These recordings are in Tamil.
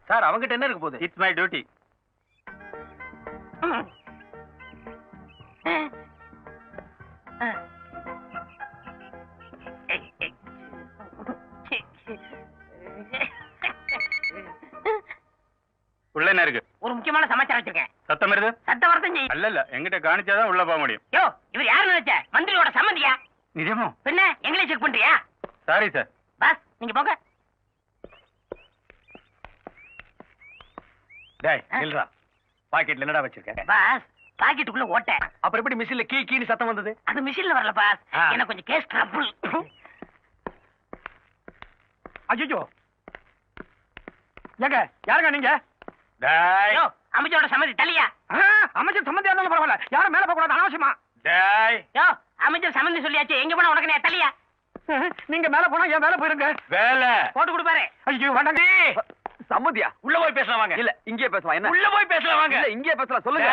சார் அவங்கிட்ட என்ன இருக்கு போகுது? It's my duty. உள்ள என்ன இருக்கு? ஒரு முக்கியமான சமாச்சாரம் வச்சிருக்கேன். சத்தம் வருது? சத்தம் வரதும் செய்யும். இல்ல எங்கிட்ட காணிச்சாதான் உள்ள போக முடியும். யோ, இவர் யாரு நினைச்ச? மந்திரியோட சம்மந்தியா? நிஜமோ? பின்ன எங்களே செக் பண்றியா? Sorry sir. பாஸ் நீங்க போங்க. டேய் நில்றா. பாக்கெட்ல என்னடா வச்சிருக்க? பாஸ் பாக்கெட்டுக்குள்ள ஓட்ட. அப்புறம் எப்படி மிஷின்ல கீன்னு சத்தம் வந்தது? அது மிஷின்ல வரல பாஸ். எனக்கு கொஞ்சம் கேஸ் ட்ரபிள். அய்யோ. ஏங்க யாருங்க நீங்க? டேய். யோ, அமைச்சரோட சம்மதி தலியா? அமைச்சர் சம்மந்தியா இருந்தாலும் பரவாயில்ல. யாரும் மேல போக கூடாது அனாவசியமா. டேய். யோ, அமைச்சர் சம்மதி சொல்லியாச்சு. எங்க போனா உனக்கு நான் தலியா? நீங்க மேல போனா என் மேல போயிருங்க. வேலை போட்டு கொடுப்பாரு. ஐயோ வேண்டாங்க. சம்மதியா? உள்ள போய் பேசலாம் வாங்க. இல்ல இங்கே பேசலாம். என்ன? உள்ள போய் பேசலாம் வாங்க. இல்ல இங்கே பேசலாம் சொல்லுங்க.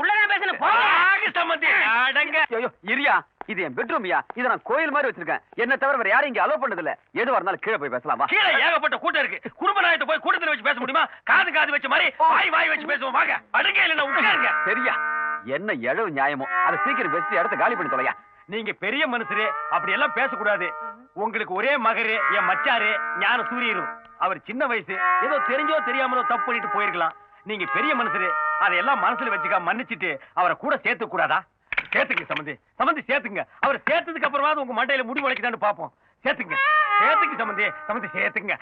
உள்ளதான் பேசணும். போங்க. சம்மதி அடங்க. ஐயோ இரியா. இது என் பெட்ரூம்யா. இத நான் கோயில் மாதிரி வச்சிருக்கேன். என்ன தவிர வேற யாரும் இங்க அலோ பண்ணது இல்ல. எதுவா இருந்தாலும் கீழே போய் பேசலாமா? கீழே ஏகப்பட்ட கூட்டம் இருக்கு. குடும்ப நாயத்தை போய் கூட்டத்துல வச்சு பேச முடியுமா? காது வச்ச மாதிரி வாய் வச்சு பேசுவோம். வாங்க. அடங்க இல்ல உட்காருங்க. சரியா? என்ன எழவு நியாயமோ அதை சீக்கிரம் பேசி இடத்த காலி பண்ணி தொலையா. நீங்க பெரிய மனுஷரு அப்படி எல்லாம் பேசக்கூடாது. உங்களுக்கு ஒரே மகரு என் மச்சாரு ஞான சூரியரும். அவர் சின்ன வயசு ஏதோ தெரிஞ்சோ தெரியாமலோ தப்பு பண்ணிட்டு போயிருக்கலாம். நீங்க பெரிய மனுஷரு அதையெல்லாம் மனசுல வச்சுக்க மன்னிச்சுட்டு அவரை கூட சேர்த்து கூடாதா? சேர்த்துங்க சம்பந்தி சேர்த்துங்க. அவர் சேர்த்ததுக்கு அப்புறமா உங்க மண்டையில முடி முளைக்குதான்னு பாப்போம். சேர்த்துங்க சம்பந்தி சேர்த்துங்க.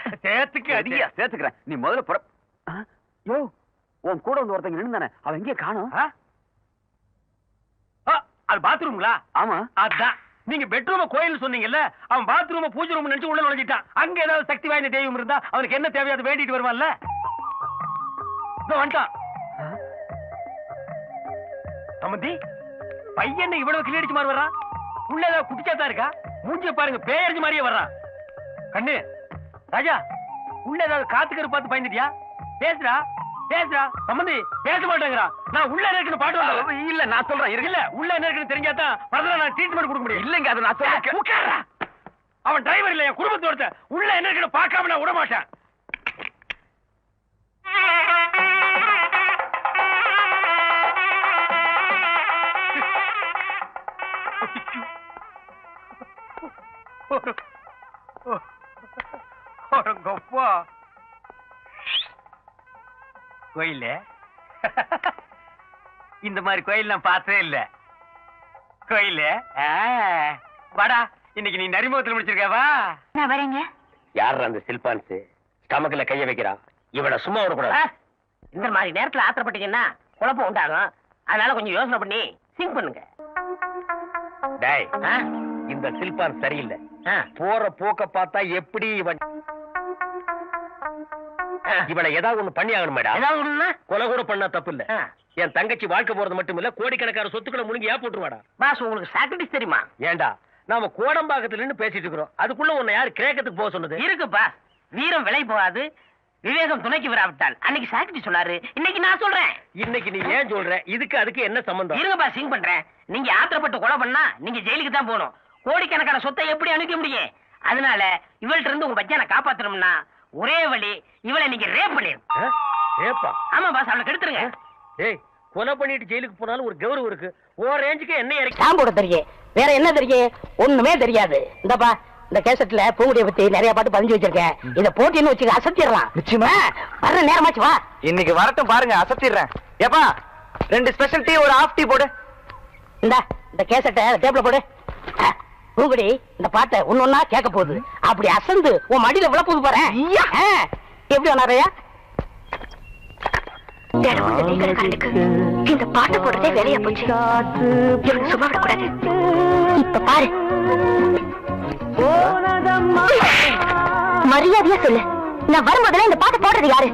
அதிகா சேர்த்துக்கிறேன். நீ முதல்ல யோ உன் கூட வந்து ஒருத்தங்க நின்னுதானே அவன் எங்கே காணோம்? அது பாத்ரூம்ங்களா? ஆமா அதான். நீங்க பெட்ரூம கோயில் சொன்னீங்கல்ல, அவன் பாத்ரூம பூஜை ரூம் நினைச்சு உள்ள நுழைஞ்சிட்டான். அங்க ஏதாவது சக்தி வாய்ந்த தெய்வம் இருந்தா அவனுக்கு என்ன தேவையோ அதை வேண்டிட்டு வருவான்ல. வந்துட்டான் சம்பந்தி. பையன் இவ்வளவு கிளியடிச்சு மாதிரி வர்றான். உள்ள ஏதாவது குடிச்சாதான் இருக்கா? மூஞ்சிய பாருங்க பேயறிஞ்சு மாதிரியே வர்றான். கண்ணு ராஜா உள்ள ஏதாவது காத்துக்கரு பார்த்து பயந்துட்டியா? பேசுறா சம்பந்தி பேச மாட்டேங்கிறா. நான் உள்ள இருக்குன்னு பாட்டு இல்ல நான் சொல்றேன். இல்ல உள்ள என்ன இருக்குன்னு தெரிஞ்சாதான் பரவாயில்ல நான் ட்ரீட்மெண்ட் கொடுக்க முடியும். இல்லங்க அது நான் சொல்றேன். உட்கார்றா. அவன் டிரைவர் இல்ல என் குடும்பத்தோட. உள்ள என்ன இருக்குன்னு பார்க்காம நான் விட மாட்டேன். கோயில் இந்த மாதிரி கோயில் நான் பார்த்ததே இல்ல. கோயில் வாடா இன்னைக்கு நீ நரிமுகத்தில் முடிச்சிருக்கவா? நான் வரேங்க. யார் அந்த சில்பான்ஸ் ஸ்டமக்ல கைய வைக்கிறான்? இவனை சும்மா விடக்கூடாது. இந்த மாதிரி நேரத்துல ஆத்திரப்பட்டீங்கன்னா குழப்பம் உண்டாகும். அதனால கொஞ்சம் யோசனை பண்ணி சிங்க் பண்ணுங்க. டேய் இந்த சில்பான் சரியில்லை. போற போக்க பார்த்தா எப்படி இவனை ஏதாவது ஒண்ணு பண்ணி ஆகணும் மேடம். ஏதாவது ஒண்ணுன்னா கொலை கூட பண்ணா தப்பு இல்ல. என் தங்கச்சி வாழ்க்கை போறது மட்டும் இல்ல, கோடிக்கணக்கான சொத்துக்களை முழுங்கி போட்டுருவாடா. பாஸ் உங்களுக்கு சாக்ரிஃபைஸ் தெரியுமா? ஏண்டா நாம கோடம்பாக்கத்துல நின்னு பேசிட்டு இருக்கிறோம். அதுக்குள்ள உன்னை யாரு கிரேக்கத்துக்கு போக சொன்னது? இருக்குப்பா. வீரம் விலை போகாது, விவேகம் துணைக்கு வராவிட்டால். அன்னைக்கு சாக்ரிஃபைஸ் சொன்னாரு, இன்னைக்கு நான் சொல்றேன். இன்னைக்கு நீ ஏன் சொல்ற? அதுக்கு என்ன சம்பந்தம்? இருங்கப்பா சிங் பண்றேன். நீங்க ஆத்திரப்பட்டு கொலை பண்ணா நீங்க ஜெயிலுக்கு தான் போகணும். கோடிக்கணக்கான சொத்தை எப்படி அனுப்ப முடியும்? அதனால இவள்கிட்ட இருந்து உங்க பச்சனை காப்பாத்தணும்னா ஒரே வழி, இவளை நீங்க ரேப் பண்ணிருங்க. ரேப்பா? ஆமா பாஸ், அவளை கெடுத்துருங்க. டேய் கொலை பண்ணிட்டு ஜெயிலுக்கு போனாலும் ஒரு கௌரவம் இருக்கு. ஓ ரேஞ்சுக்கு என்ன இறக்கி சாம்போட தெரியும், வேற என்ன தெரியும்? ஒண்ணுமே தெரியாது. இந்தப்பா இந்த கேசட்ல பூங்குடியை பத்தி நிறைய பாட்டு பதிஞ்சு வச்சிருக்கேன். இத போட்டின்னு வச்சுக்க அசத்திடலாம். நிச்சயமா வர்ற நேரமாச்சு வா. இன்னைக்கு வரட்டும் பாருங்க, அசத்திடுறேன். ஏப்பா 2 ஸ்பெஷல் டீ ஒரு ஹாஃப் டீ போடு. இந்த கேசட்டை டேபிள்ல போடு. பூங்குடி இந்த பாட்டை ஒன்னொன்னா கேட்க போகுது. அப்படி அசந்து உன் மடியில விழ போது பாரு. எப்படி வந்தாரையா? இந்த பாட்டு போடுறதே வேலையா போச்சு. சும்மா விடக்கூடாது. இப்ப பாரு, மரியாதையா சொல்லு. நான் வரும்போதெல்லாம் இந்த பாட்டு போடுறது யாரு?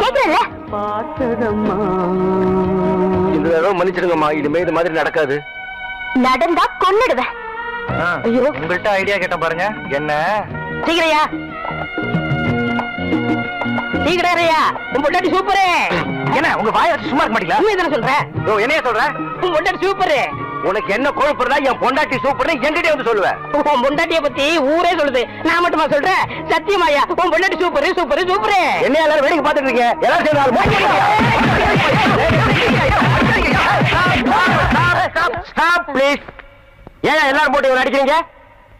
கேக்குறல்ல? மன்னிச்சிடுங்கம்மா, இனிமே இது மாதிரி நடக்காது. நடந்தா கொன்னுடுவேன். ஐயோ உங்கள்கிட்ட ஐடியா கேட்டேன் பாருங்க. என்ன சீக்கிரையா சீக்கிரையா, உன் பொண்டாட்டி சூப்பரு. என்ன உங்க வாயை வச்சு சும்மா இருக்க மாட்டீங்களா? உண்மை தானே சொல்றேன். என்னைய சொல்ற? உன் பொண்டாட்டி சூப்பரு. உனக்கு என்ன கொழுப்புறதா என் பொண்டாட்டி சூப்பர்னு என்கிட்ட வந்து சொல்லுவேன். உன் பொண்டாட்டிய பத்தி ஊரே சொல்லுது, நான் மட்டுமா சொல்றேன்? சத்தியமாயா உன் பொண்டாட்டி சூப்பர் சூப்பர் சூப்பர். என்ன எல்லாரும் வேடிக்கை பார்த்துட்டு இருக்கீங்க? எல்லாரும் சேர்ந்து ஏன் எல்லாரும் போட்டு இவரை அடிக்கிறீங்க?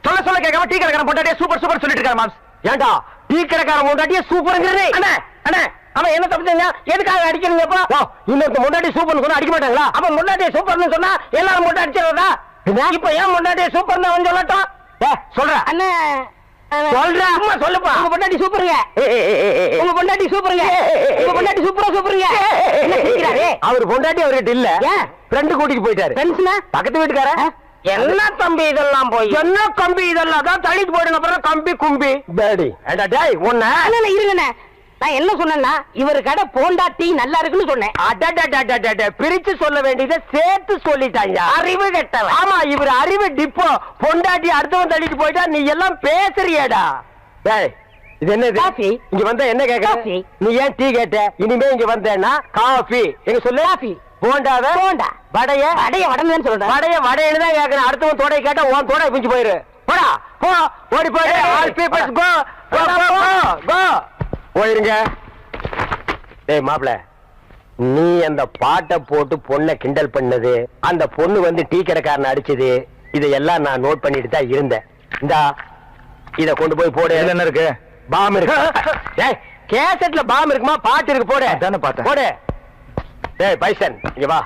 சொல்ல சொல்ல கேட்காம டீ கடைக்காரன் பொண்டாட்டியே சூப்பர் சூப்பர் சொல்லிட்டு இருக்காரு மாம்ஸ். ஏண்டா டீ கடைக்காரன் பொண்டாட்டியே சூப்பர்ங்கிறதே? அண்ணா அண்ணா அவன் என்ன தப்பு செஞ்சா? எதுக்காக அடிக்கிறீங்கப்பா? இன்னொரு பொண்டாட்டி சூப்பர்னு சொன்னா அடிக்க மாட்டாங்களா? அப்ப பொண்டாட்டியை சூப்பர்னு சொன்னா எல்லாரும் போட்டு அடிச்சிடறதா? இப்ப ஏன் பொண்டாட்டியை சூப்பர்னு அவன் சொல்லட்டும்? சொல்ற அண்ணா சொல்ற அம்மா சொல்லுப்பா. உங்க பொண்டாட்டி சூப்பருங்க, உங்க பொண்டாட்டி சூப்பருங்க, உங்க பொண்டாட்டி சூப்பரா சூப்பருங்க. அவர் பொண்டாட்டி அவர்கிட்ட இல்ல, ஃப்ரெண்டு கூட்டிட்டு போயிட்டாரு. ஃப்ரெண்ட்ஸ்னா பக்கத்து வீட்டுக்கார. என்ன தம்பி இதெல்லாம் போய் என்ன கம்பி இதெல்லாம் தான் தள்ளிட்டு போயிடுங்க. அப்புறம் கம்பி கும்பி பேடி டேய் ஒண்ணு இருங்கண்ணே. நான் என்ன சொன்னேன்னா இவர் கடை போண்டா டீ நல்லா இருக்குன்னு சொன்னேன். அடடடடடட பிரிச்சு சொல்ல வேண்டியதை சேர்த்து சொல்லிட்டாங்க. அறிவு கெட்டவன். ஆமா இவர் அறிவு டிப்போ. பொண்டாட்டி அடுத்தவன் தள்ளிட்டு போயிட்டா நீ எல்லாம் பேசுறியடா. டேய் இது என்ன காஃபி? இங்க வந்தா என்ன கேட்க? நீ ஏன் டீ கேட்ட? இனிமே இங்க வந்தேன்னா காஃபி எங்க சொல்லு. காஃபி போண்டாவ போண்டா வடைய வடைய வடன்னு சொல்றேன். வடைய வடைன்னு தான் கேட்கறேன். அடுத்தவன் தோடை கேட்டா உன் தோடை பிஞ்சு போயிரு. போடா போ ஓடி போயிடு. ஆல் பீப்பிள்ஸ் கோ கோ கோ போயிருங்க. டேய் மாப்ள, நீ அந்த பாட்டை போட்டு பொண்ணை கிண்டல் பண்ணது, அந்த பொண்ணு வந்து டீ கடைக்காரனை அடிச்சது, இதையெல்லாம் நான் நோட் பண்ணிட்டு தான் இருந்தேன். இந்தா இத கொண்டு போய் போடு. என்ன இருக்கு? பாம் இருக்கு. டேய் கேசட்ல பாம் இருக்குமா? பாட்டு இருக்கு போடு. அதானே பார்த்தேன். போடு. டேய் பைசன் இங்க வா.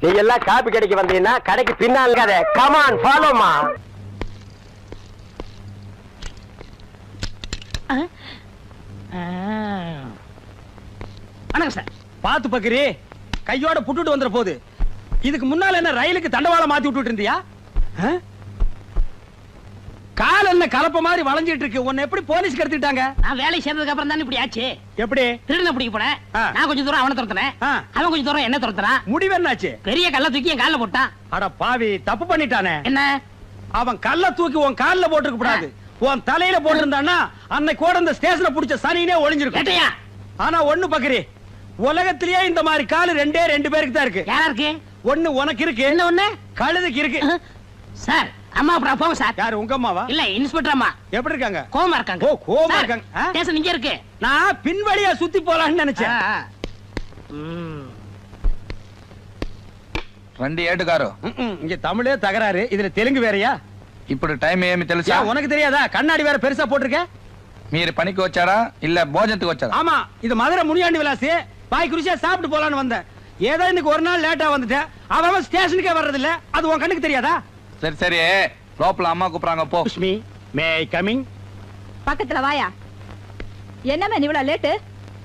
நீ எல்லாம் காபி கடைக்கு வந்தீங்கன்னா கடைக்கு பின்னால் இருக்காத. கம் ஆன் ஃபாலோ மா. வணக்கம் சார். பாத்து பக்கரி கையோட புட்டுட்டு வந்துற போது. இதுக்கு முன்னால என்ன ரயிலுக்கு தண்டவாளம் மாத்தி விட்டுட்டு இருந்தியா? கால் என்ன கலப்ப மாதிரி வளைஞ்சிட்டு இருக்கு. உன்னை எப்படி போலீஸ்க்கு எடுத்துட்டாங்க? நான் வேலை சேர்ந்ததுக்கு அப்புறம் தான் இப்படி ஆச்சு. எப்படி? திருடனை பிடிக்க போனேன். நான் கொஞ்சம் தூரம் அவனை துரத்துனேன், அவன் கொஞ்சம் தூரம் என்ன துரத்துறான். முடிவு என்னாச்சு? பெரிய கல்ல தூக்கி என் கால்ல போட்டான். அட பாவி, தப்பு பண்ணிட்டானே. என்ன? அவன் கல்ல தூக்கி உன் கால்ல போட்டுக்க கூடாது, உன் தலையில போட்டிருந்தான்னா அன்னைக்கு கூட இந்த ஸ்டேஷன்ல புடிச்ச சனினே ஒளிஞ்சிருக்கும். ஆனா ஒண்ணு பக்கரி, உலகத்திலேயே இந்த மாதிரி காலு ரெண்டே ரெண்டு பேருக்கு தான் இருக்கு. யாரா இருக்கு? ஒண்ணு உனக்கு இருக்கு, என்ன ஒண்ணு கழுதுக்கு இருக்கு. சார் அம்மா அப்புறம் போங்க சார். யாரு உங்க அம்மாவா? இல்ல இன்ஸ்பெக்டர் அம்மா. எப்படி இருக்காங்க? கோவமா இருக்காங்க. ஓ கோவமா இருக்காங்க. ஸ்டேஷன் இங்க இருக்கு. நான் பின்வழியா சுத்தி போலாம்னு நினைச்சேன். రండి ఏటుగారు. இங்க தமிழே தகராறு, இதுல தெலுங்கு வேறயா? ఇప్పుడు టైం ఏమి తెలుసా? உனக்கு தெரியாதா? கண்ணாடி வேற பெருசா போட்டிருக்க. మీరు పనికి వచ్చారా இல்ல భోజనத்துக்கு వచ్చారా? ஆமா, இது மதுரை முனியாண்டி விலாசி. பாய் குருசியா சாப்பிட்டு போலான்னு வந்தேன். ஏதோ இன்னைக்கு ஒரு நாள் லேட்டா வந்துட்டேன். அவன் ஸ்டேஷனுக்கே வர்றது இல்ல, அது உன் கண்ணுக்கு தெரியாதா? சரி சரி, லோப்பல அம்மா கூப்பிடுறாங்க போ. லட்சுமி, மே ஐ கமிங்? பக்கத்துல வாயா. என்ன மேன் இவ்வளவு லேட்டு?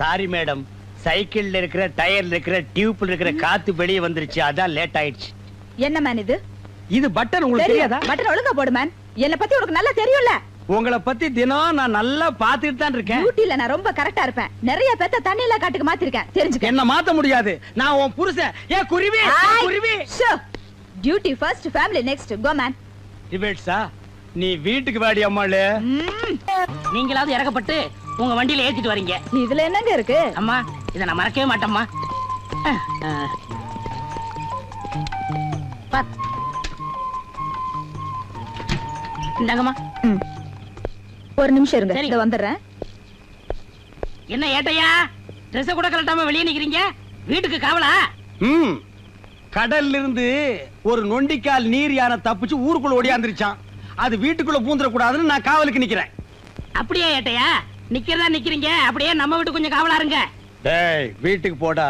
சாரி மேடம், சைக்கிள்ல இருக்கிற டயர்ல இருக்கிற டியூப்ல இருக்கிற காத்து வெளியே வந்துருச்சு, அதான் லேட் ஆயிடுச்சு. என்ன மேன் இது? இது பட்டன் உங்களுக்கு தெரியாதா? பட்டன் ஒழுங்கா போடு மேன். என்ன பத்தி உனக்கு நல்லா தெரியும்ல. உங்களை பத்தி தினம் நான் நல்லா பாத்துட்டு தான் இருக்கேன். டியூட்டில நான் ரொம்ப கரெக்டா இருப்பேன். நிறைய பேத்த தண்ணியில காட்டுக்கு மாத்திருக்கேன், தெரிஞ்சுக்க. என்ன மாத்த முடியாது, நான் உன் புருஷன். ஏ குருவி குருவி. Duty first, family next. Go man. டிபேட்ஸா? நீ வீட்டுக்கு வாடி அம்மாளே. நீங்களாவது இறக்கப்பட்டு உங்க வண்டியில ஏத்திட்டு வரீங்க. இதுல என்னங்க இருக்கு? அம்மா இத நான் மறக்கவே மாட்டேம்மா. இந்தாங்கம்மா. ஒரு நிமிஷம் இருங்க, இத வந்துடுறேன். என்ன ஏட்டையா, ட்ரெஸ் கூட கலட்டாம வெளியே நிக்கிறீங்க? வீட்டுக்கு காவலா? கடல்ல இருந்து ஒரு நொண்டிக்கால் நீர் யானை தப்பிச்சு ஊருக்குள்ள ஓடியாந்துருச்சான். அது வீட்டுக்குள்ள பூந்துட கூடாதுன்னு நான் காவலுக்கு நிக்கிறேன். அப்படியே ஏட்டையா? நிக்கிறதா நிக்கிறீங்க, அப்படியே நம்ம வீட்டு கொஞ்சம் காவலா இருங்க. டேய் வீட்டுக்கு போடா.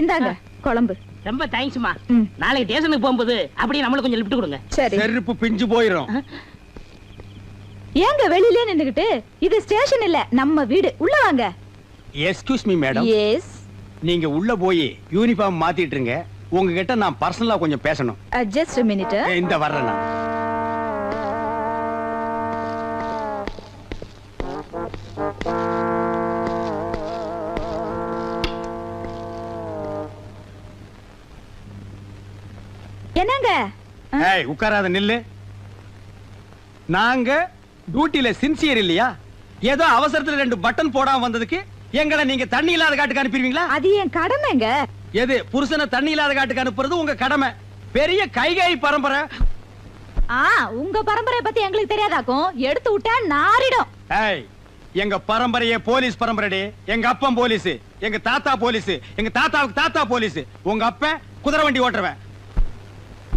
இந்தாங்க குழம்பு. ரொம்ப தேங்க்ஸ்மா. நாளைக்கு ஸ்டேஷனுக்கு போகும்போது அப்படியே நம்மளுக்கு கொஞ்சம் லிஃப்ட் கொடுங்க. சரி. செருப்பு பிஞ்சு போயிரும். ஏங்க வெளியிலே நின்னுகிட்டு? இது ஸ்டேஷன் இல்ல, நம்ம வீடு. உள்ள வாங்க. Excuse me madam. எஸ். நீங்க உள்ள போய் யூனிஃபார்ம் மாத்திட்டு இருங்க. உங்ககிட்ட நான் பர்சனலா கொஞ்சம் பேசணும். Just a minute. இந்த வர்றேன் நான். என்னங்க? ஏய் உட்காராத, நில்லு. நாங்க டியூட்டில சின்சியர் இல்லையா? ஏதோ அவசரத்துல ரெண்டு பட்டன் போடாம வந்ததுக்கு எங்களை நீங்க தண்ணி இல்லாத காட்டுக்கு அனுப்பிடுவீங்களா? அது என் கடமைங்க. எது புருஷனை தண்ணி இல்லாத காட்டுக்கு அனுப்புறது உங்க கடமை. பெரிய கைகை பரம்பரை. உங்க பரம்பரை பத்தி எங்களுக்கு தெரியாதாக்கும். எடுத்து விட்டா நாரிடும். ஏய், எங்க பரம்பரையே போலீஸ் பரம்பரைடே. எங்க அப்பன் போலீஸ், எங்க தாத்தா போலீஸ், எங்க தாத்தாவுக்கு தாத்தா போலீஸ். உங்க அப்ப குதிரை வண்டி ஓட்டுறவன்,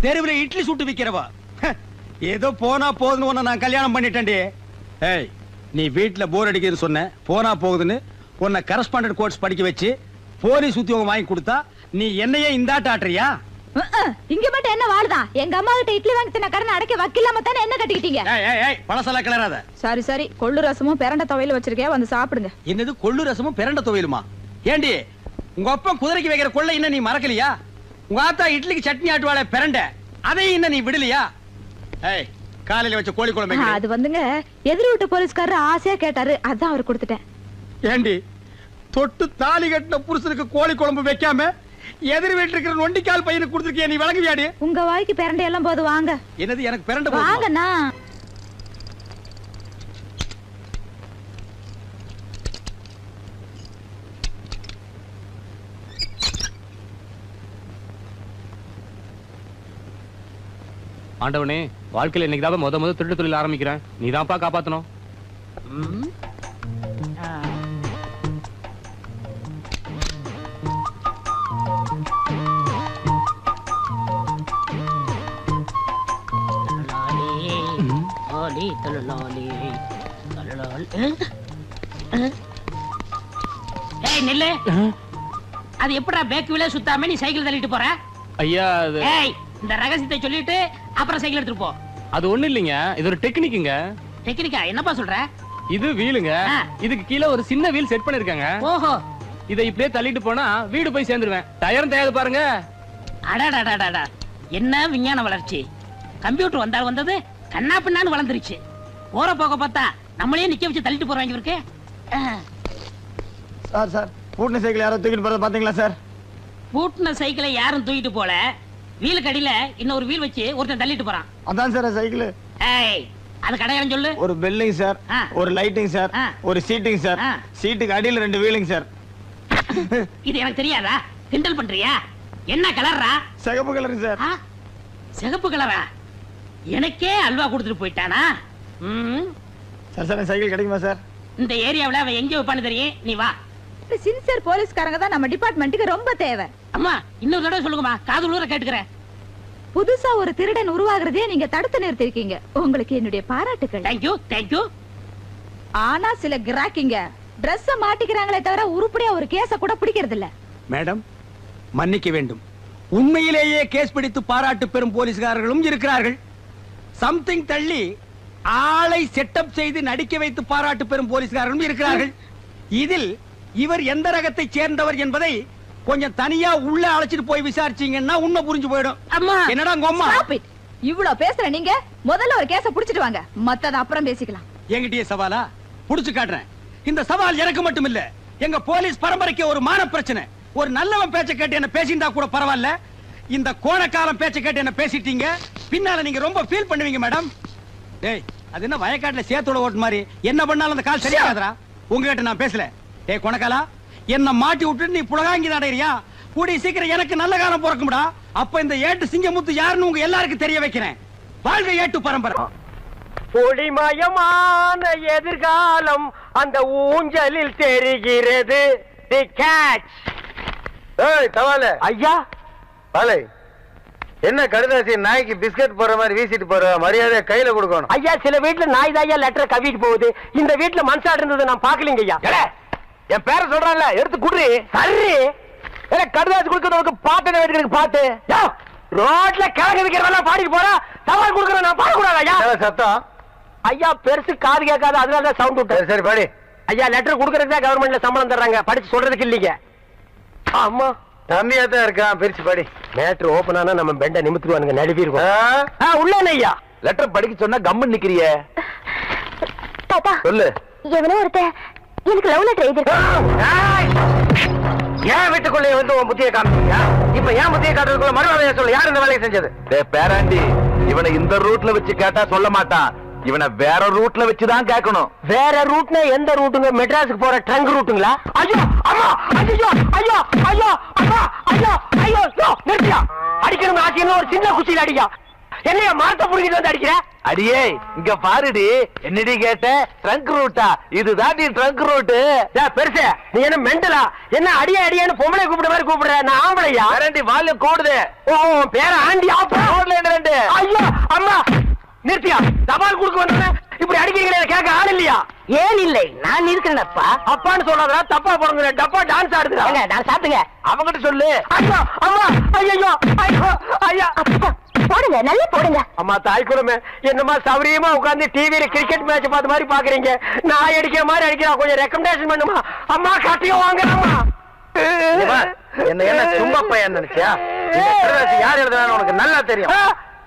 தெருவுல இட்லி சுட்டு விக்கிறவா. ஏதோ போனா போகுதுன்னு உன்னை நான் கல்யாணம் பண்ணிட்டேன்டி. ஏய், நீ வீட்டுல போர் அடிக்குதுன்னு சொன்ன, போனா போகுதுன்னு உன்னை கரஸ்பாண்டன்ட் கோர்ஸ் படிக்க வச்சு போலீஸ் உத்தியோகம் வாங்கி கொடுத்தா நீ என்னையே இந்தாட்ட ஆட்டுறியா? இங்க மட்டும் என்ன வாழ்தான்? எங்க அம்மா கிட்ட இட்லி வாங்கி தின்ன கடனை அடைக்க வக்கில்லாம தானே என்ன கட்டிக்கிட்டீங்க? பழசெல்லாம் கிளறாத. சரி சரி, கொள்ளு ரசமும் பிரண்ட துவையில வச்சிருக்கேன், வந்து சாப்பிடுங்க. என்னது கொள்ளு ரசமும் பிரண்ட துவையிலுமா? ஏண்டி, உங்க அப்பா குதிரைக்கு வைக்கிற கொள்ளை என்ன நீ மறக்கலையா? உங்க ஆத்தா இட்லிக்கு சட்னி ஆட்டுவாளே பிரண்ட, அதையும் என்ன நீ விடலையா? ஏய், காலையில வச்ச கோழி குழம்பு அது வந்துங்க எதிர் வீட்டு போலீஸ்காரர் ஆசையா கேட்டாரு, அதான் அவர் கொடுத்துட்டேன். ஏண்டி, தொட்டு தாலி கட்டின புருஷனுக்கு கோழி குழம்பு வைக்காம எதிர் வீட்டுல இருக்கிற நொண்டிக்கால் பையனுக்கு கொடுத்துருக்கிய, நீ வழங்குவியாடி? உங்க வாய்க்கு பிரண்டை எல்லாம் போது, வாங்க. என்னது எனக்கு பிரண்ட வாங்கண்ணா. ஆண்டவனே, வாழ்க்கையில இன்னைக்கு தான் முத திருட்டு தொழில் ஆரம்பிக்கிறேன். நீதான்ப்பா காப்பாத்தணும். நில்லு. அது எப்படா பேக் வீல சுத்தாம நீ சைக்கிள் தள்ளிட்டு போற? ஐயா, இந்த ரகசியத்தை சொல்லிட்டு அப்புறம் சைக்கிள் எடுத்துட்டு போ. அது ஒண்ணு இல்லைங்க, இது ஒரு டெக்னிக்குங்க. டெக்னிக்கா? என்னப்பா சொல்ற? இது வீலுங்க. இதுக்கு கீழே ஒரு சின்ன வீல் செட் பண்ணிருக்காங்க. ஓஹோ, இதை இப்படியே தள்ளிட்டு போனா வீடு போய் சேர்ந்துருவேன். டயரும் தேயாது பாருங்க. அடாடாடாடா, என்ன விஞ்ஞான வளர்ச்சி! கம்ப்யூட்டர் வந்தா வந்தது கண்ணா பின்னான்னு வளர்ந்துருச்சு. போற போக பார்த்தா நம்மளே நிக்க வச்சு தள்ளிட்டு போறாங்க இவருக்கு. சார் சார், பூட்டின சைக்கிள் யாரோ தூக்கிட்டு போறத பாத்தீங்களா சார்? பூட்டின சைக்கிளை யாரும் தூக்கிட்டு போல, வீலுக்கு அடியில இன்னொரு வீல் வச்சு ஒருத்தன் தள்ளிட்டு போறான். அதான் சார் சைக்கிள். ஏய், அது கடையாளம் சொல்லு. ஒரு பெல்லிங் சார், ஒரு லைட்டிங் சார், ஒரு சீட்டிங் சார், சீட்டுக்கு அடியில 2 வீலிங் சார். இது எனக்கு தெரியாதா? கிண்டல் பண்றியா? என்ன கலரா? சிகப்பு கலர் சார். சிகப்பு கலரா? எனக்கே அல்வா கொடுத்துட்டு போயிட்டானா? சார் சார், சைக்கிள் கிடைக்குமா சார்? இந்த ஏரியாவுல அவன் எங்க வைப்பான்னு தெரியும், நீ வா. சின்சியர் போலீஸ்காரங்க தான் நம்ம டிபார்ட்மெண்ட்டுக்கு ரொம்ப தேவை. அம்மா, இன்னொரு தடவை சொல்லுங்கம்மா, காது உள்ள கேட்டுக்கிறேன். புதுசா ஒரு திருடன் உருவாகிறதே நீங்க தடுத்து நிறுத்திருக்கீங்க. உங்களுக்கு என்னுடைய பாராட்டுகள். Thank you thank you. ஆனா சில கிராக்கிங்க Dress மாட்டிக்கிறாங்களே தவிர உருப்படியா ஒரு கேஸ கூட பிடிக்கிறது இல்ல. மேடம், மன்னிக்க வேண்டும். உண்மையிலேயே கேஸ் பிடித்து பாராட்டு பெறும் போலீஸ்காரர்களும் இருக்கிறார்கள். சம்திங் தள்ளி ஆளை செட்டப் செய்து நடிக்க வைத்து பாராட்டு பெறும் போலீஸ்காரர்களும் இருக்கிறார்கள். இதில் இவர் எந்த ரகத்தை சேர்ந்தவர் என்பதை கொஞ்சம் தனியா உள்ள அழைச்சிட்டு போய் விசாரிச்சீங்கன்னா உண்மை புரிஞ்சு போயிடும். அம்மா, என்னடா உங்க அம்மா? இவ்வளவு பேசுற நீங்க முதல்ல ஒரு கேஸ புடிச்சிட்டு வாங்க, மத்தத அப்புறம் பேசிக்கலாம். என்கிட்டயே சவாலா? புடிச்சு காட்டுறேன். இந்த சவால் எனக்கு மட்டும் இல்ல, எங்க போலீஸ் பரம்பரைக்கு ஒரு மான பிரச்சனை. ஒரு நல்லவன் பேச்ச கேட்டு என்ன பேசிட்டா கூட பரவாயில்ல, இந்த கோணக்காலம் பேச்ச கேட்டு என்ன பேசிட்டீங்க, பின்னால நீங்க ரொம்ப ஃபீல் பண்ணுவீங்க மேடம். டேய், அது என்ன வயக்காட்டுல சேத்தோட ஓட்டு மாதிரி என்ன பண்ணாலும் அந்த கால் சரியாகாதரா? உங்ககிட்ட நான் பேசல. டேய் கோணக்காலா, என்ன மாட்டி விட்டு நீ புலகாங்கி நடைறியா? கூடி சீக்கிரம் எனக்கு நல்ல காலம் பிறக்கும்டா. அப்ப இந்த ஏட்டு சிங்கமுத்து யாருன்னு உங்க எல்லாருக்கும் தெரிய வைக்கிறேன். வாழ்க ஏட்டு பரம்பரை. ஒளிமயமான எதிர்காலம் அந்த ஊஞ்சலில் தெரிகிறது. தி கேட்ச். ஏய் தவால ஐயா, பாலை, என்ன கடுதாசி நாய்க்கு பிஸ்கட் போற மாதிரி வீசிட்டு போற? மரியாதை கையில கொடுக்கணும். ஐயா, சில வீட்டுல நாய் தாயா லெட்டர் கவிட்டு போகுது. இந்த வீட்டுல மனசாடு இருந்தது நான் பாக்கலீங்க ஐயா. என் பேரை சொல்றான்ல, எடுத்து குடுறி. சரி, கடுதாசி கொடுக்கறதுக்கு பாட்டு வைக்கிறதுக்கு பாட்டு. ரோட்ல கிழங்கு விக்கிறதெல்லாம் பாடிட்டு போறா, சவால் கொடுக்கற நான் பாடக்கூடாது ஐயா. சத்தம் ஐயா, பெருசு காது கேட்காது, அதனால சவுண்ட் விட்டு. சரி பாடி. ஐயா, லெட்டர் கொடுக்கறதுக்கு தான் கவர்மெண்ட்ல சம்பளம் தர்றாங்க, படிச்சு சொல்றதுக்கு இல்லீங்க. ஆமா, தம்பியா தான் இருக்கான், பிரிச்சு படி. மேட்ரு ஓபன் ஆனா நம்ம பெண்ட நிமித்துவானுங்க, நடுவிருக்கோம். உள்ளே ஐயா. லெட்டர் படிக்க சொன்னா கம்மன் நிக்கிறிய. தாத்தா, சொல்லு. எவனோ ஒருத்தன் எனக்கு லவ் லெட்டர் எழுதிருக்கான். ஏன் வீட்டுக்குள்ளே வந்து உன் புத்தியை காமிச்சீங்க? இப்ப ஏன் புத்தியை காட்டுறதுக்குள்ள மறுவாதையா சொல்லு, யார் இந்த வேலையை செஞ்சது? பேராண்டி, இவனை இந்த ரூட்ல வச்சு கேட்டா சொல்ல மாட்டான். இவனை வேற ரூட்ல வச்சுதான் கேட்கணும். வேற ரூட்னா எந்த ரூட்டுங்க? மெட்ராஸுக்கு போற ட்ரங்க் ரூட்டுங்களா? ஐயோ அம்மா, ஐயோ ஐயோ ஐயோ அம்மா, ஐயோ ஐயோ நிறுத்தியா. அடிக்கணும் ஆச்சின்னு ஒரு சின்ன குச்சியில் அடிக்கா. என்னைய மாத்த புடிக்கிட்டு வந்து அடிக்கிற? அடியே இங்க பாருடி. என்னடி கேட்ட? ட்ரங்க் ரூட்டா? இதுதான் நீ ட்ரங்க் ரூட்டு. பெருசு நீ என்ன மெண்டலா? என்ன அடியா அடியான்னு பொம்பளை கூப்பிட மாதிரி கூப்பிடுற? நான் ஆம்பளையா? வேறண்டி வால்யூம் கூடுது. ஓ பேர ஆண்டி ஆப்பா. ரெண்டு. ஐயோ அம்மா நிறுத்தியா. தபால் குடுக்க வந்தா இப்படி அடிக்கிறீங்களே, கேட்க ஆள் இல்லையா? ஏன் இல்லை, நான் இருக்கிறேன்ப்பா. அப்பான்னு சொல்லாதடா, தப்பா போறங்க. டப்பா டான்ஸ் ஆடுதுடா. நான் சாப்பிட்டுங்க. அவங்கிட்ட சொல்லு. ஐயோ அம்மா, ஐயோ ஐயோ ஐயா. போடுங்க, நல்லா போடுங்க. அம்மா தாய் குடும்பமே, என்னமா சௌரியமா உட்கார்ந்து டிவில கிரிக்கெட் மேட்ச் பார்த்த மாதிரி பாக்குறீங்க. நான் அடிக்கிற மாதிரி அடிக்கிறா, கொஞ்சம் ரெக்கமெண்டேஷன் பண்ணுமா? அம்மா கட்டியும் வாங்குறம்மா. என்ன சும்மா பையன் நினைச்சியா? யார் எழுதுறான்னு உனக்கு நல்லா தெரியும்.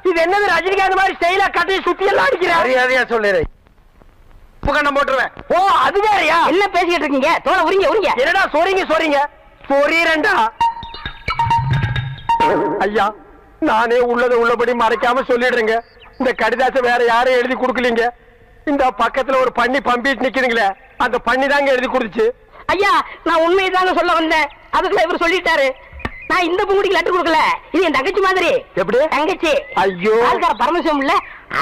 இது என்னது ரஜினிகாந்த் மாதிரி ஸ்டைலா கட்டி சுத்தி எல்லாம் அடிக்கிறா? மரியாதையா சொல்லிடு. கண்ணம் போட்டுருவேன். ஓ அது வேறயா? என்ன பேசிக்கிட்டு இருக்கீங்க? தோட உரிங்க உரிங்க. என்னடா சொறீங்க சொறீரண்டா. ஐயா நானே உள்ளதை உள்ளபடி மறைக்காம சொல்லிடுறேங்க. இந்த கடிதாசை வேற யாரும் எழுதி கொடுக்கலீங்க. இந்த பக்கத்துல ஒரு பண்ணி பம்பிட்டு நிக்குதுங்களே, அந்த பண்ணி தாங்க எழுதி கொடுத்துச்சு. ஐயா நான் உண்மையை தாங்க சொல்ல வந்தேன், அதுக்குள்ள இவர் சொல்லிட்டாரு. நான் இந்த பொங்குடிக்கு லட்டு கொடுக்கல, இது என் தங்கச்சி மாதிரி. எப்படி? தங்கச்சி. ஐயோ ஆள்கார பரமசிவம் இல்ல,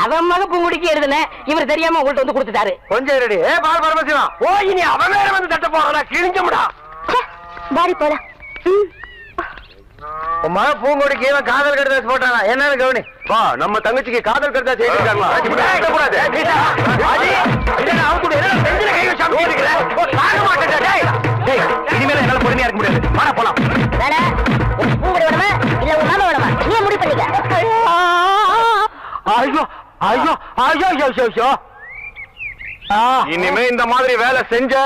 அவன் மக பொங்குடிக்கு எழுதுனேன். இவர் தெரியாம உங்கள்ட்ட வந்து கொடுத்துட்டாரு. கொஞ்சம் ரெடி. பால் பரமசிவம். ஓ இனி அவன் வேற வந்து தட்ட போறா. கிழிஞ்சமுடா. வாடி போலாம். உமா பூங்கொடிக்கு இவன் காதல் கடிதாசி போட்டானா என்னன்னு கவனி. வா நம்ம தங்கச்சிக்கு காதல் கடிதாசி எழுதிருக்காங்களா? இனிமேல என்னால பொறுமையா இருக்க முடியாது. வாடா போலாம். பூங்கொடி வேணுமா இல்ல உங்க மாமா வேணுமா? நீ முடிவு பண்ணிக்க. ஐயோ ஐயோ ஐயோ ஐயோ ஐயோ. இனிமே இந்த மாதிரி வேலை செஞ்ச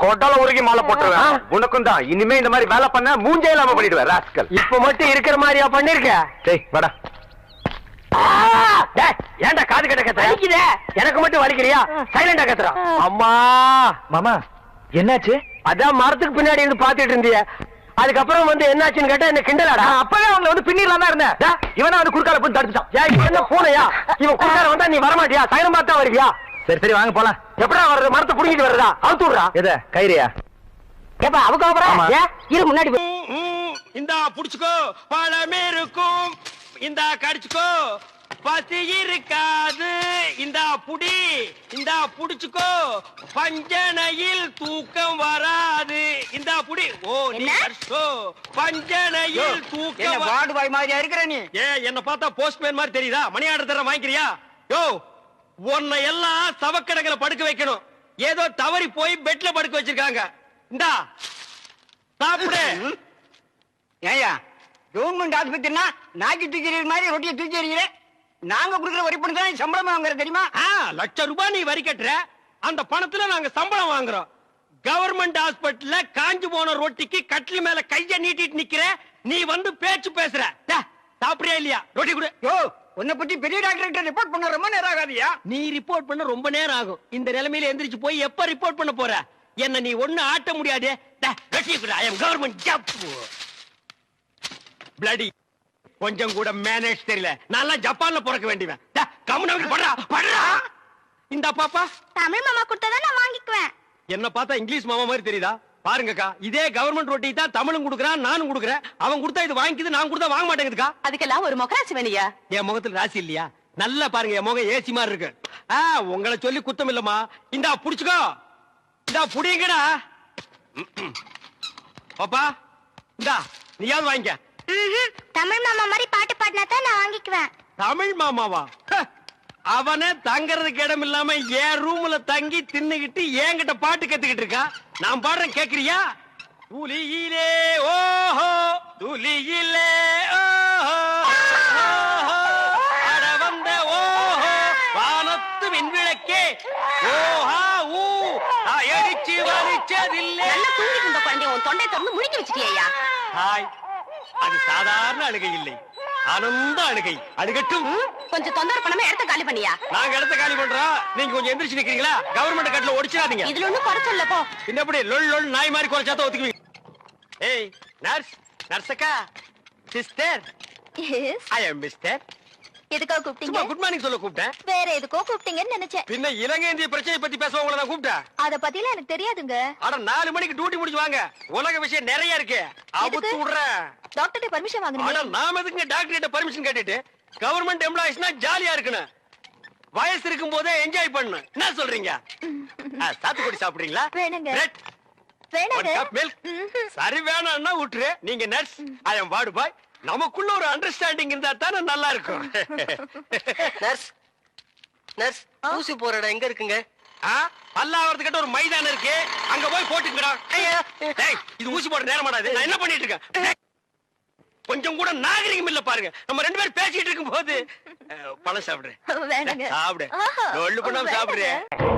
கொட்டால உருகி மாலை போட்டுருவேன். உனக்கும் தான் இனிமே இந்த மாதிரி வேலை பண்ண மூஞ்சே இல்லாம பண்ணிடுவேன் ராஸ்கல். இப்ப மட்டும் இருக்கிற மாதிரியா பண்ணிருக்க? டேய் வாடா. ஏன்டா காது கட்ட கத்துற? எனக்கு மட்டும் வலிக்கிறியா? சைலண்டா கத்துறா. அம்மா மாமா என்னாச்சு? அதான் மரத்துக்கு பின்னாடி இருந்து பாத்துட்டு இருந்திய, அதுக்கப்புறம் வந்து என்னாச்சுன்னு கேட்டா என்ன கிண்டலாடா? அப்பவே அவங்களை வந்து பின்னிடலாம் தான் இருந்தேன். இவனா வந்து குறுக்கால போய் தடுத்துட்டான். என்ன பூனையா? இவன் குறுக்கால வந்தா நீ வரமாட்டியா? சைலம் பார்த்தா வருவியா? சரி சரி வாங்க போலாம். எப்படா வர்றது? மரத்தை புடிங்கிட்டு வர்றதா? அவுத்து விடுறா. எத கயிறியா? ஏப்பா அவங்க இரு முன்னாடி இந்தா புடிச்சுக்கோ, பழமே இருக்கும். இந்தா கடிச்சுக்கோ, பசி இருக்காது. இந்தா புடி, இந்தா புடிச்சுக்கோ, பஞ்சனையில் தூக்கம் வராது. இந்தா புடி. ஓ நீ கடிச்சுக்கோ, பஞ்சனையில் தூக்கம். வார்டு பாய் மாதிரியா இருக்கிற நீ? என்ன பார்த்தா போஸ்ட்மேன் மாதிரி தெரியுதா? மணி ஆர்டர் தர வாங்கிக்கிறியா? யோ உன்னை எல்லாம் சவக்கடங்களை படுக்க வைக்கணும். ஏதோ தவறி போய் பெட்ல படுக்க வச்சிருக்காங்க. இந்தா சாப்பிடு. ஏயா கவர்மெண்ட் ஆஸ்பத்திரினா நாக்கி தூக்கி மாதிரி ரொட்டியை தூக்கி எறிகிறேன். நாங்க கொடுக்குற வரி பணம் தான் சம்பளம் வாங்குற தெரியுமா? ₹1,00,000 நீ வரி கட்டுற, அந்த பணத்துல நாங்க சம்பளம் வாங்குறோம். கவர்மெண்ட் ஹாஸ்பிட்டல்ல காஞ்சு போன ரொட்டிக்கு கட்டில் மேல கைய நீட்டிட்டு நிக்கிற நீ வந்து பேச்சு பேசுற. சாப்பிடுறியா இல்லையா? ரொட்டி கொடு. யோ உன்னை பத்தி பெரிய டாக்டர் ரிப்போர்ட் பண்ண ரொம்ப நேரம் ஆகாதியா? நீ ரிப்போர்ட் பண்ண ரொம்ப நேரம் ஆகும். இந்த நிலைமையில எந்திரிச்சு போய் எப்ப ரிப்போர்ட் பண்ண போற? என்ன நீ ஒண்ணு ஆட்ட முடியாது. கவர்மெண்ட் ஜாப் பிளடி கொஞ்சம் கூட மேனேஜ் தெரியல. நான் ஜப்பான்ல பிறக்க வேண்டியவன். இந்த பாப்பா தமிழ் மாமா கொடுத்தா நான் வாங்கிக்குவேன். என்ன பார்த்தா இங்கிலீஷ் மாமா மாதிரி தெரியுதா? பாருங்கக்கா, இதே கவர்மெண்ட் ரொட்டி தான் தமிழும் கொடுக்குறான், நானும் கொடுக்குறேன். அவன் கொடுத்தா இது வாங்கிக்குது, நான் கொடுத்தா வாங்க மாட்டேங்குதுக்கா. அதுக்கெல்லாம் ஒரு முகராசி வேணியா? என் முகத்துல ராசி இல்லையா? நல்லா பாருங்க, என் முகம் ஏசி மாதிரி இருக்கு. உங்களை சொல்லி குத்தம் இல்லம்மா. இந்தா புடிச்சுக்கோ, இந்தா புடிங்கடா. பாப்பா இந்தா நீயாவது வாங்கிக்க. தமிழ் மாமா மாதிரி பாட்டு பாடினா தான் நான் வாங்கிக்குவேன். தமிழ் மாமாவா? அவனே தங்கறதுக்கு இடம் இல்லாம என் ரூம்ல தங்கி தின்னுகிட்டு என்கிட்ட பாட்டு கத்துக்கிட்டு இருக்கா. நான் பாடுறேன், கேக்குறியா? துளியிலே ஓஹோ துளியிலே ஓஹோ அட வந்த ஓஹோ வானத்து விண்விளக்கே ஓஹா ஊ அடிச்சு வலிச்சதில்லை. நல்லா தூங்கிட்டு இருந்த குழந்தை உன் தொண்டை திறந்து முழுக்கி வச்சிட்டியா? ஹாய், அது சாதாரண அழுகை இல்லை, ஆனந்த அழுகை. அழுகட்டும். கொஞ்சம் தொந்தரவு பண்ணாம இடத்த காலி பண்ணியா? நாங்க இடத்த காலி பண்றோம், நீங்க கொஞ்சம் எந்திரிச்சு நிக்கிறீங்களா? கவர்மெண்ட் கட்டல ஒடிச்சிடாதீங்க. இதுல ஒண்ணும் குறைச்சல்ல போ. இந்த எப்படி லொல் லொல் நாய் மாதிரி குறைச்சாத ஒத்துக்குவீங்க? ஏய் நர்ஸ், நர்ஸக்கா, sister, Yes. I am mister. எதுக்காக கூப்பிட்டீங்க? குட் மார்னிங் சொல்ல கூப்பிட்டேன். வேற எதுக்கோ கூப்பிட்டீங்கன்னு நினைச்சேன். பின்ன இலங்கை இந்திய பிரச்சனை பத்தி பேச உங்களை நான் கூப்பிட்டேன். அத பத்திலாம் எனக்கு தெரியாதுங்க. அட 4 மணிக்கு டியூட்டி முடிச்சு வாங்க. உலக விஷயம் நிறைய இருக்கு. அவுத்து விடுறேன். டாக்டர்ட்ட பர்மிஷன் அட வாங்குனீங்க. நாம எதுக்கு டாக்டர் கிட்ட பர்மிஷன் கேட்டுட்டு கவர்மெண்ட் எம்ப்ளாயிஸ்னா ஜாலியா இருக்கணும். வயசு இருக்கும் போதே என்ஜாய் பண்ணணும். என்ன சொல்றீங்க? சாத்துக்குடி சாப்பிடுறீங்களா? வேணுங்க. பிரெட் வேணாங்க. Cup milk. சரி வேணாம்னா விட்டுரு. நீங்க நர்ஸ், ஐ அம் வார்டு பாய். நமக்குள்ள ஒரு அண்டர்ஸ்டாண்டிங் இருந்தா தானே நல்லா இருக்கும். நர்ஸ் நர்ஸ் ஊசி போற இடம் எங்க இருக்குங்க? பல்லாவரத்து கிட்ட ஒரு மைதானம் இருக்கு, அங்க போய் போட்டுங்கடா. டேய், இது ஊசி போட நேரமாடா இது. நான் என்ன பண்ணிட்டு இருக்கேன்? கொஞ்சம் கூட நாகரிகம் இல்ல பாருங்க. நம்ம 2 பேரும் பேசிட்டு இருக்கும் போது பழம் சாப்பிடுறேன். வேணாங்க. சாப்பிடு. ஒண்ணு பண்ணாம சாப்பிடுறேன்.